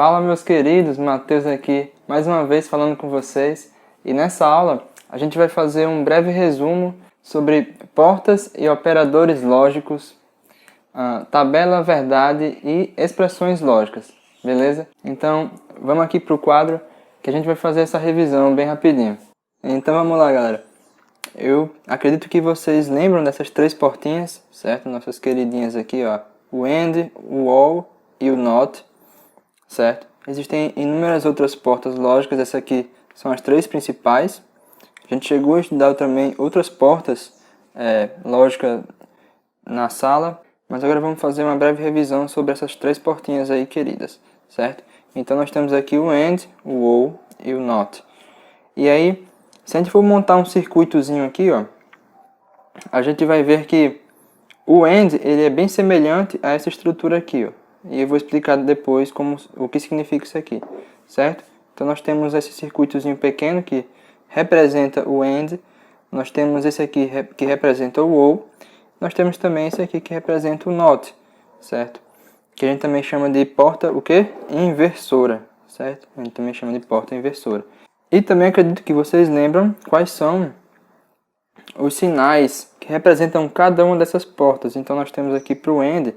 Fala, meus queridos, Matheus aqui, mais uma vez falando com vocês. E nessa aula a gente vai fazer um breve resumo sobre portas e operadores lógicos, tabela verdade e expressões lógicas, beleza? Então vamos aqui para o quadro que a gente vai fazer essa revisão bem rapidinho. Então vamos lá, galera. Eu acredito que vocês lembram dessas três portinhas, certo? Nossas queridinhas aqui, ó, o AND, o OR e o NOT. Certo? Existem inúmeras outras portas lógicas, essas aqui são as três principais. A gente chegou a estudar também outras portas lógicas na sala, mas agora vamos fazer uma breve revisão sobre essas três portinhas aí, queridas, certo? Então nós temos aqui o AND, o OR e o NOT. E aí, se a gente for montar um circuitozinho aqui, ó, a gente vai ver que o AND ele é bem semelhante a essa estrutura aqui, ó. E eu vou explicar depois o que significa isso aqui, certo? Então nós temos esse circuitozinho pequeno que representa o AND, nós temos esse aqui que representa o OR, nós temos também esse aqui que representa o NOT, certo? Que a gente também chama de porta, o quê? Inversora, certo? A gente também chama de porta inversora. E também acredito que vocês lembram quais são os sinais que representam cada uma dessas portas. Então nós temos aqui para o AND,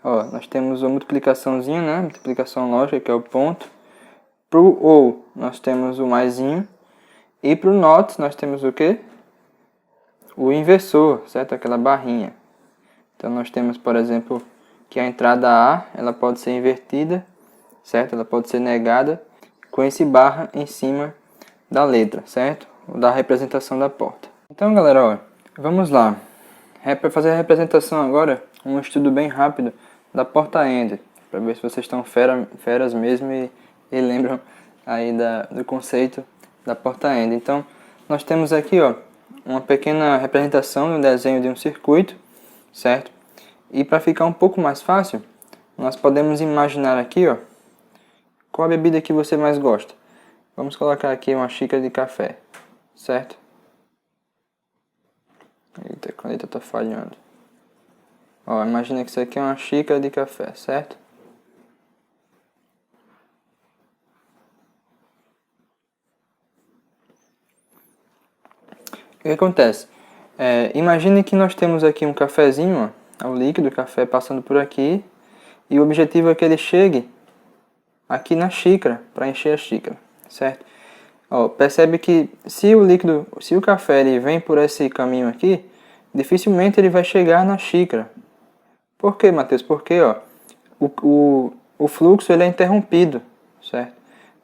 ó, nós temos a multiplicaçãozinha, né? Multiplicação lógica, que é o ponto. Para o OR, nós temos o maisinho. E para o NOT, nós temos o quê? O inversor, certo? Aquela barrinha. Então, nós temos, por exemplo, que a entrada A, ela pode ser invertida, certo? Ela pode ser negada com esse barra em cima da letra, certo? Da representação da porta. Então, galera, ó, vamos lá. Para fazer a representação agora, um estudo bem rápido da porta AND, para ver se vocês estão feras mesmo e lembram aí do conceito da porta AND. Então, nós temos aqui, ó, uma pequena representação no desenho de um circuito, certo? E para ficar um pouco mais fácil, nós podemos imaginar aqui, ó, qual a bebida que você mais gosta. Vamos colocar aqui uma xícara de café, certo? Eita, a caneta está falhando. Ó, imagina que isso aqui é uma xícara de café, certo? O que acontece? Imagine que nós temos aqui um cafezinho, ó, o líquido, o café passando por aqui, e o objetivo é que ele chegue aqui na xícara, para encher a xícara, certo? Ó, percebe que se o café ele vem por esse caminho aqui, dificilmente ele vai chegar na xícara. Por quê, Matheus? Porque ó, o fluxo ele é interrompido, certo?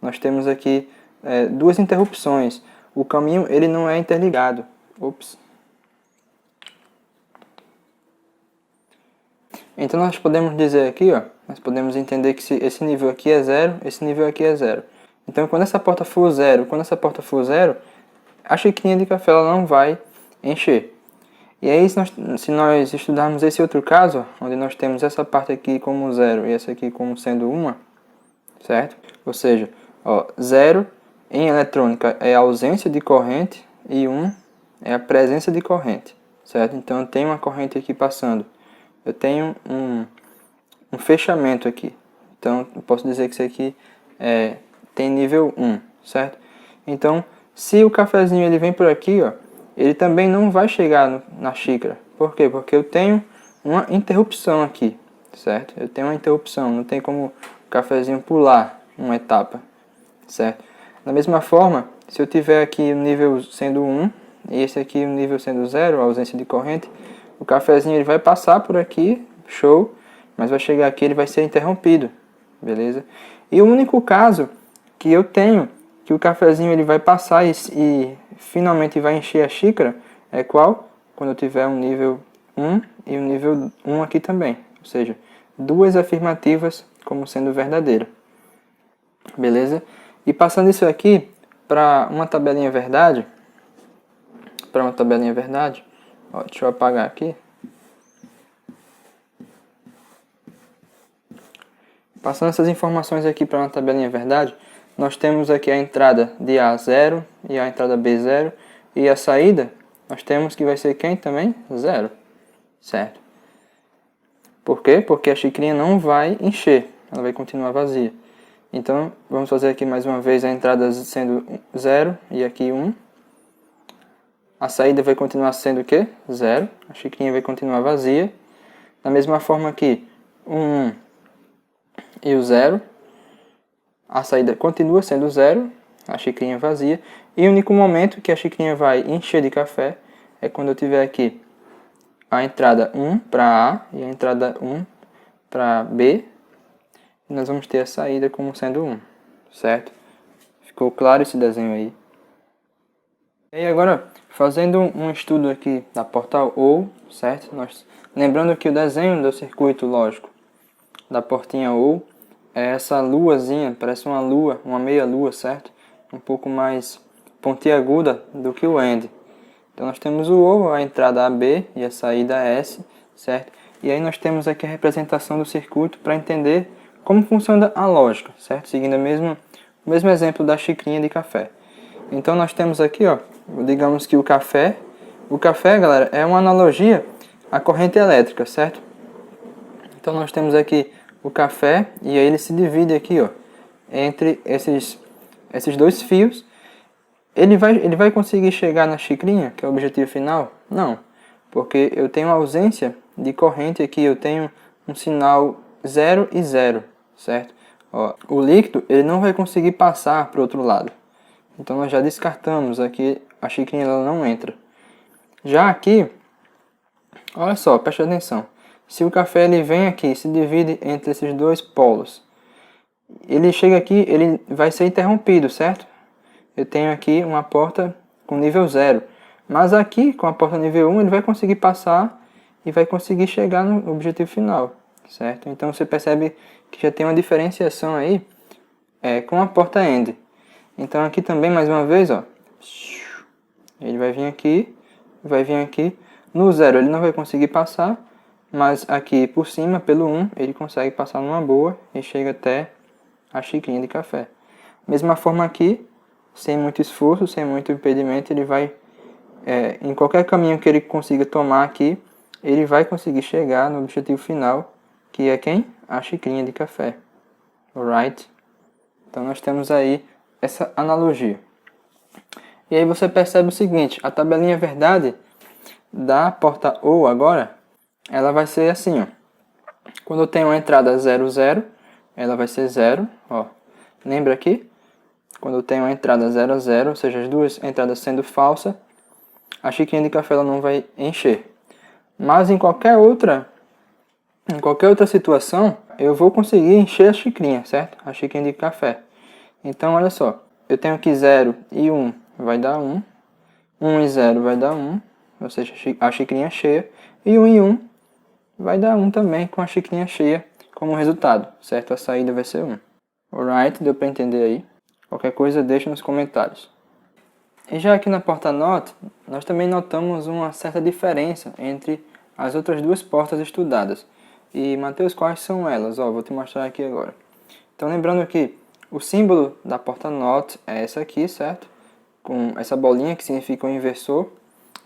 Nós temos aqui duas interrupções. O caminho ele não é interligado. Ops. Então nós podemos dizer aqui, ó, nós podemos entender que esse nível aqui é zero, esse nível aqui é zero. Então quando essa porta for zero, a xicrinha de café ela não vai encher. E aí, se nós estudarmos esse outro caso, onde nós temos essa parte aqui como 0 e essa aqui como sendo 1, certo? Ou seja, ó, 0 em eletrônica é a ausência de corrente e 1 é a presença de corrente, certo? Então, eu tenho uma corrente aqui passando. Eu tenho um fechamento aqui. Então, eu posso dizer que isso aqui tem nível 1, certo? Então, se o cafezinho ele vem por aqui, ó, ele também não vai chegar na xícara. Por quê? Porque eu tenho uma interrupção aqui, certo? Eu tenho uma interrupção, não tem como o cafezinho pular uma etapa, certo? Da mesma forma, se eu tiver aqui o nível sendo 1 e esse aqui o nível sendo 0, a ausência de corrente, o cafezinho ele vai passar por aqui, show, mas vai chegar aqui ele vai ser interrompido, beleza? E o único caso que eu tenho que o cafezinho ele vai passar e finalmente vai encher a xícara é qual? Quando eu tiver um nível 1 e um nível 1 aqui também. Ou seja, duas afirmativas como sendo verdadeira. Beleza? E passando isso aqui para uma tabelinha verdade. Ó, deixa eu apagar aqui. Passando essas informações aqui para uma tabelinha verdade, nós temos aqui a entrada de A0 e a entrada B0. E a saída, nós temos que vai ser quem também? 0. Certo? Por quê? Porque a xicrinha não vai encher. Ela vai continuar vazia. Então, vamos fazer aqui mais uma vez a entrada sendo 0 e aqui 1. A saída vai continuar sendo o quê? 0. A xicrinha vai continuar vazia. Da mesma forma aqui, o 1 e o 0. A saída continua sendo 0, a xicrinha vazia. E o único momento que a xicrinha vai encher de café é quando eu tiver aqui a entrada 1 para A e a entrada 1 para B. E nós vamos ter a saída como sendo 1, certo? Ficou claro esse desenho aí? E aí agora, fazendo um estudo aqui da porta OU, certo? Lembrando que o desenho do circuito lógico da portinha OU é essa luazinha, parece uma lua, uma meia lua, certo? Um pouco mais pontiaguda do que o AND. Então nós temos o OU, a entrada AB e a saída S, certo? E aí nós temos aqui a representação do circuito para entender como funciona a lógica, certo? Seguindo o mesmo exemplo da xicrinha de café. Então nós temos aqui, ó, digamos que o café, galera, é uma analogia à corrente elétrica, certo? Então nós temos aqui o café e aí ele se divide aqui, ó, entre esses dois fios. Ele vai conseguir chegar na xicrinha, que é o objetivo final? Não, porque eu tenho ausência de corrente aqui, eu tenho um sinal 0 e 0, certo? Ó, o líquido ele não vai conseguir passar para o outro lado. Então nós já descartamos aqui, a xicrinha ela não entra. Já aqui, olha só, preste atenção. Se o café ele vem aqui e se divide entre esses dois polos, ele chega aqui, ele vai ser interrompido, certo? Eu tenho aqui uma porta com nível 0. Mas aqui, com a porta nível 1, ele vai conseguir passar e vai conseguir chegar no objetivo final, certo? Então você percebe que já tem uma diferenciação aí com a porta AND. Então aqui também, mais uma vez, ó, ele vai vir aqui. No 0 ele não vai conseguir passar, mas aqui por cima, pelo 1, ele consegue passar numa boa e chega até a xicrinha de café. Mesma forma aqui, sem muito esforço, sem muito impedimento, ele vai, em qualquer caminho que ele consiga tomar aqui, ele vai conseguir chegar no objetivo final, que é quem? A xicrinha de café. Alright? Então nós temos aí essa analogia. E aí você percebe o seguinte, a tabelinha verdade da porta OU agora, ela vai ser assim, ó. Quando eu tenho a entrada 0, 0, ela vai ser 0, ó. Lembra aqui? Quando eu tenho a entrada 0, 0, ou seja, as duas entradas sendo falsa, a xicrinha de café ela não vai encher. Mas em qualquer outra situação, eu vou conseguir encher a xicrinha, certo? A xicrinha de café. Então, olha só, eu tenho aqui 0 e 1 vai dar 1, 1 e 0 vai dar 1, ou seja, a xicrinha cheia, e 1 e 1 vai dar 1 também com a xicrinha cheia como resultado, certo? A saída vai ser 1. Alright, deu para entender aí? Qualquer coisa deixa nos comentários. E já aqui na porta NOT, nós também notamos uma certa diferença entre as outras duas portas estudadas. E, Matheus, quais são elas? Ó, vou te mostrar aqui agora. Então, lembrando que o símbolo da porta NOT é essa aqui, certo? Com essa bolinha que significa um inversor.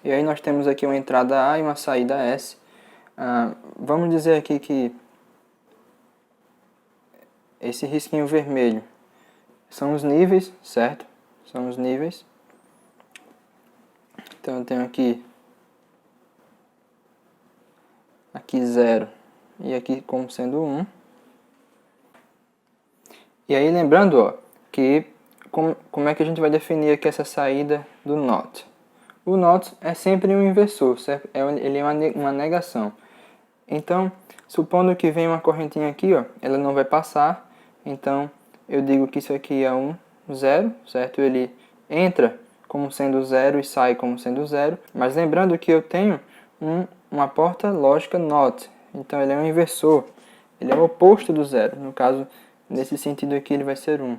E aí nós temos aqui uma entrada A e uma saída S. Vamos dizer aqui que esse risquinho vermelho são os níveis, certo? São os níveis. Então eu tenho aqui 0 e aqui como sendo 1. E aí lembrando, ó, que como é que a gente vai definir aqui essa saída do NOT? O NOT é sempre um inversor, certo? Ele é uma negação. Então, supondo que vem uma correntinha aqui, ó, ela não vai passar, então eu digo que isso aqui é um 0, certo? Ele entra como sendo 0 e sai como sendo 0, mas lembrando que eu tenho uma porta lógica NOT, então ele é um inversor, ele é o oposto do 0, no caso, nesse sentido aqui ele vai ser 1,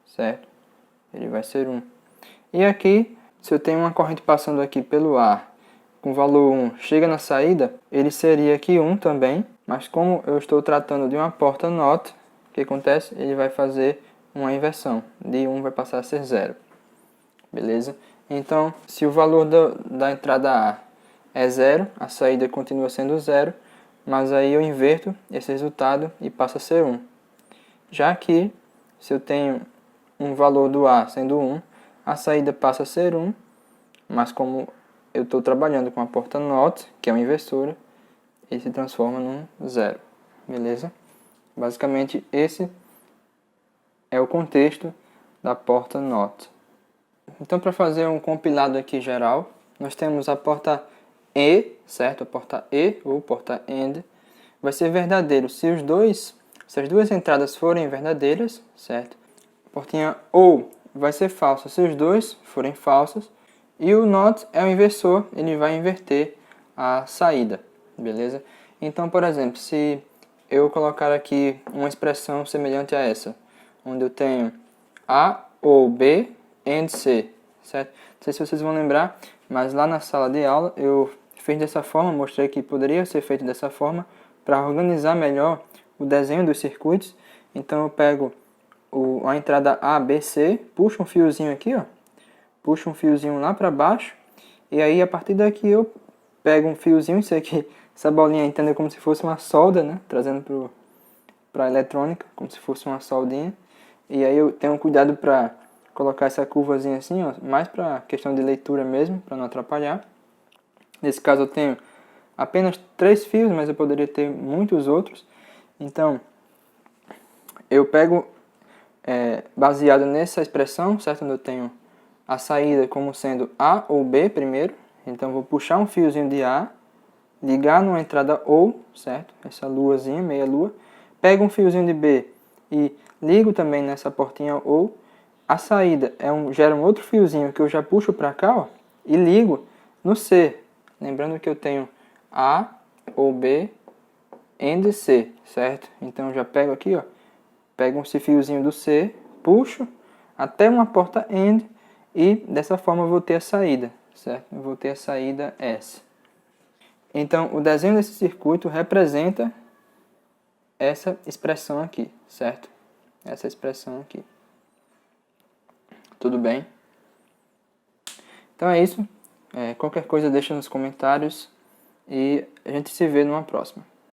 certo? Ele vai ser 1. E aqui, se eu tenho uma corrente passando aqui pelo ar, com valor 1, chega na saída, ele seria aqui 1 também, mas como eu estou tratando de uma porta NOT, o que acontece? Ele vai fazer uma inversão, de 1 vai passar a ser 0. Beleza? Então, se o valor da entrada A é 0, a saída continua sendo 0, mas aí eu inverto esse resultado e passa a ser 1. Já aqui, se eu tenho um valor do A sendo 1, a saída passa a ser 1, mas como eu estou trabalhando com a porta NOT, que é uma inversora, ele se transforma num 0, beleza? Basicamente, esse é o contexto da porta NOT. Então, para fazer um compilado aqui geral, nós temos a porta E, certo? A porta E, ou porta AND, vai ser verdadeiro se as duas entradas forem verdadeiras, certo? A portinha OU vai ser falsa se os dois forem falsos. E o NOT é o inversor, ele vai inverter a saída, beleza? Então, por exemplo, se eu colocar aqui uma expressão semelhante a essa, onde eu tenho A ou B and C, certo? Não sei se vocês vão lembrar, mas lá na sala de aula eu fiz dessa forma, mostrei que poderia ser feito dessa forma para organizar melhor o desenho dos circuitos. Então eu pego a entrada A, B, C, puxo um fiozinho aqui, ó, puxo um fiozinho lá para baixo, e aí a partir daqui eu pego um fiozinho, isso aqui, essa bolinha entenda como se fosse uma solda, né, trazendo para a eletrônica, como se fosse uma soldinha, e aí eu tenho cuidado para colocar essa curvazinha assim, ó, mais para questão de leitura mesmo, para não atrapalhar. Nesse caso eu tenho apenas 3 fios, mas eu poderia ter muitos outros, então eu pego baseado nessa expressão, certo, onde eu tenho a saída como sendo A ou B primeiro, então vou puxar um fiozinho de A, ligar numa entrada OU, certo, essa luazinha, meia lua, pego um fiozinho de B e ligo também nessa portinha OU, a saída gera um outro fiozinho que eu já puxo para cá, ó, e ligo no C, lembrando que eu tenho A ou B and C, certo, então eu já pego aqui, ó, pego esse fiozinho do C, puxo até uma porta AND e dessa forma eu vou ter a saída, certo? Eu vou ter a saída S. Então, o desenho desse circuito representa essa expressão aqui, certo? Essa expressão aqui. Tudo bem? Então é isso. Qualquer coisa deixa nos comentários e a gente se vê numa próxima.